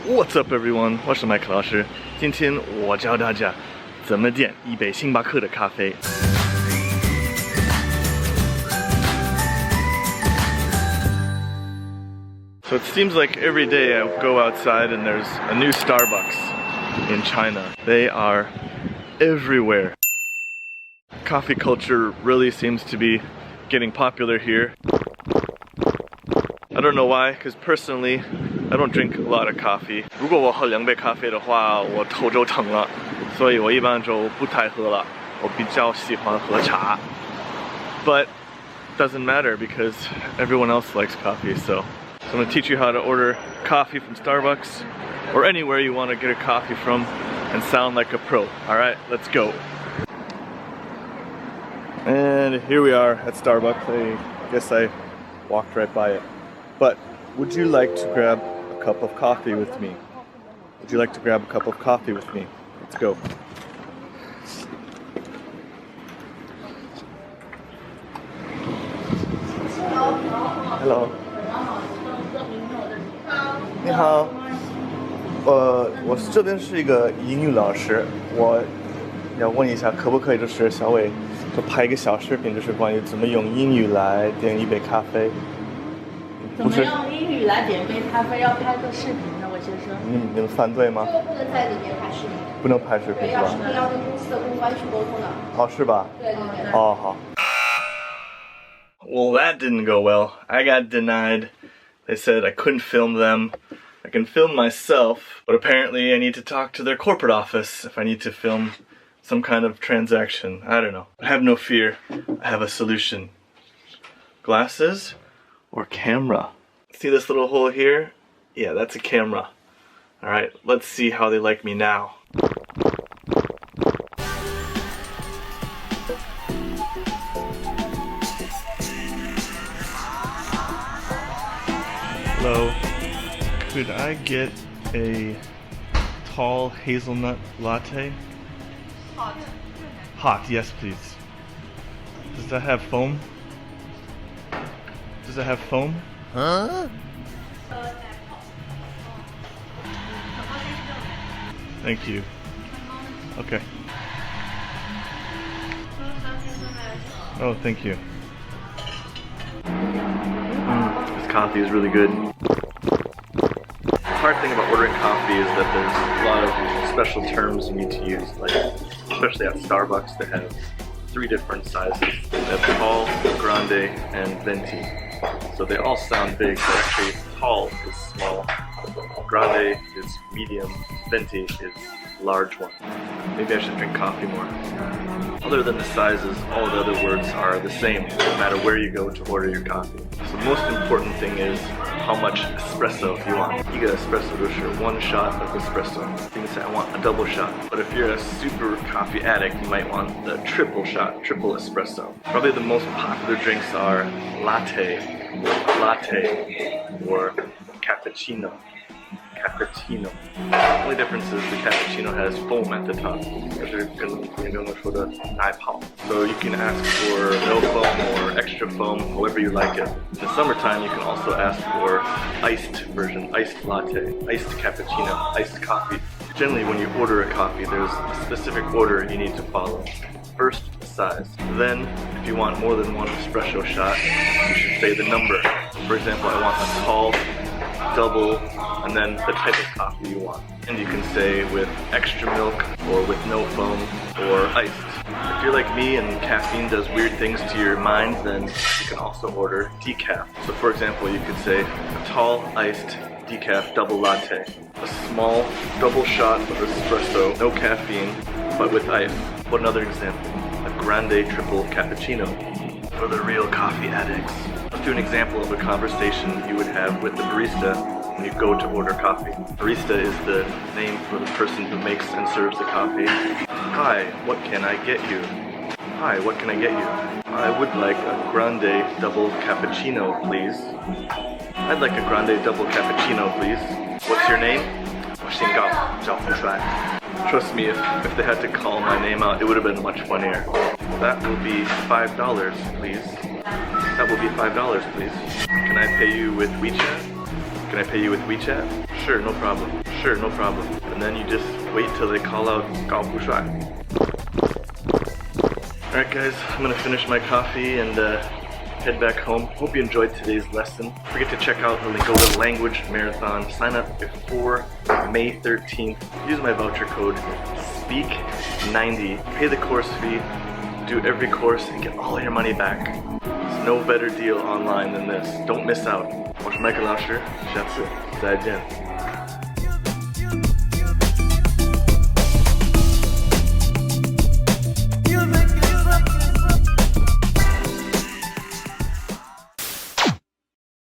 What's up, everyone？ 我是麦克老师，今天我教大家怎么点一杯星巴克的咖啡。So it seems like every day I go outside and there's a new Starbucks in China. They are everywhere. Coffee culture really seems to be getting popular here. I don't know why, because personally, I don't drink a lot of coffee. 如果我喝2杯咖啡的话，我头就疼了，所以我一般就不太喝了。我比较喜欢喝茶。But doesn't matter because everyone else likes coffee, so I'm going to teach you how to order coffee from Starbucks or anywhere you want to get a coffee from and sound like a pro. Alright, let's go. And here we are at Starbucks. I guess I walked right by it. But would you like to grab a cup of coffee with me? Would you like to grab a cup of coffee with me? Let's go. Hello. 你好，我这边是一个英语老师，我要问一下，可不可以就是小伟就拍一个小视频，就是关于怎么用英语来点一杯咖啡。怎么用英语来点一杯咖啡？要拍个视频的，我先说。你们反对吗？不能在里面拍视频。不能拍视频是吧？要跟公司的公关去沟通的。哦，是吧？对。哦，好。Well, that didn't go well. I got denied. They said I couldn't film them. I can film myself, but apparently I need to talk to their corporate office if I need to film some kind of transaction. I don't know. Have no fear. I have a solution. Glasses or camera? See this little hole here? Yeah, that's a camera. Alright, let's see how they like me now. Hello, could I get a tall hazelnut latte? Hot. Hot, yes please. Does that have foam? Does it have foam? Huh? Thank you. Okay. Oh, thank you. This coffee is really good. The hard thing about ordering coffee is that there's a lot of special terms you need to use, like especially at Starbucks they have 3 different sizes. They have tall, grande, and venti. So they all sound big, but actually tall is small, grande is medium, venti is large one. Maybe I should drink coffee more. Other than the sizes, all the other words are the same, no matter where you go to order your coffee. So the most important thing is how much espresso you want. You get espresso to sure 1 shot of espresso. You can say I want a double shot. But if you're a super coffee addict, you might want the triple shot, triple espresso. Probably the most popular drinks are latte, or cappuccino. The only difference is the cappuccino has foam at the top. So you can ask for no foam or extra foam, however you like it. In the summertime, you can also ask for iced version, iced latte, iced cappuccino, iced coffee. Generally, when you order a coffee, there's a specific order you need to follow. First, size. Then, if you want more than 1 espresso shot, you should say the number. For example, I want a tall, double, and then the type of coffee you want. And you can say with extra milk, or with no foam, or iced. If you're like me and caffeine does weird things to your mind, then you can also order decaf. So for example, you could say a tall, iced, decaf double latte. A small, double shot of espresso, no caffeine, but with ice. What another example? A grande triple cappuccino. For the real coffee addicts. Let's do an example of a conversation you would have with the barista when you go to order coffee. Barista is the name for the person who makes and serves the coffee. Hi, what can I get you? Hi, what can I get you? I would like a grande double cappuccino, please. I'd like a grande double cappuccino, please. What's your name? 我姓高，叫胡帅. Trust me, if they had to call my name out, it would have been much funnier. That will be $5, please. That will be $5, please. Can I pay you with WeChat? Can I pay you with WeChat? Sure, no problem. Sure, no problem. And then you just wait till they call out 搞不帅. Alright guys, I'm gonna finish my coffee and head back home. Hope you enjoyed today's lesson. Don't forget to check out the Lingoda Language Marathon. Sign up before May 13th. Use my voucher code SPEAK90. Pay the course fee, do every course, and get all your money back. There's no better deal online than this. Don't miss out. 我是麦克老师，下次再见。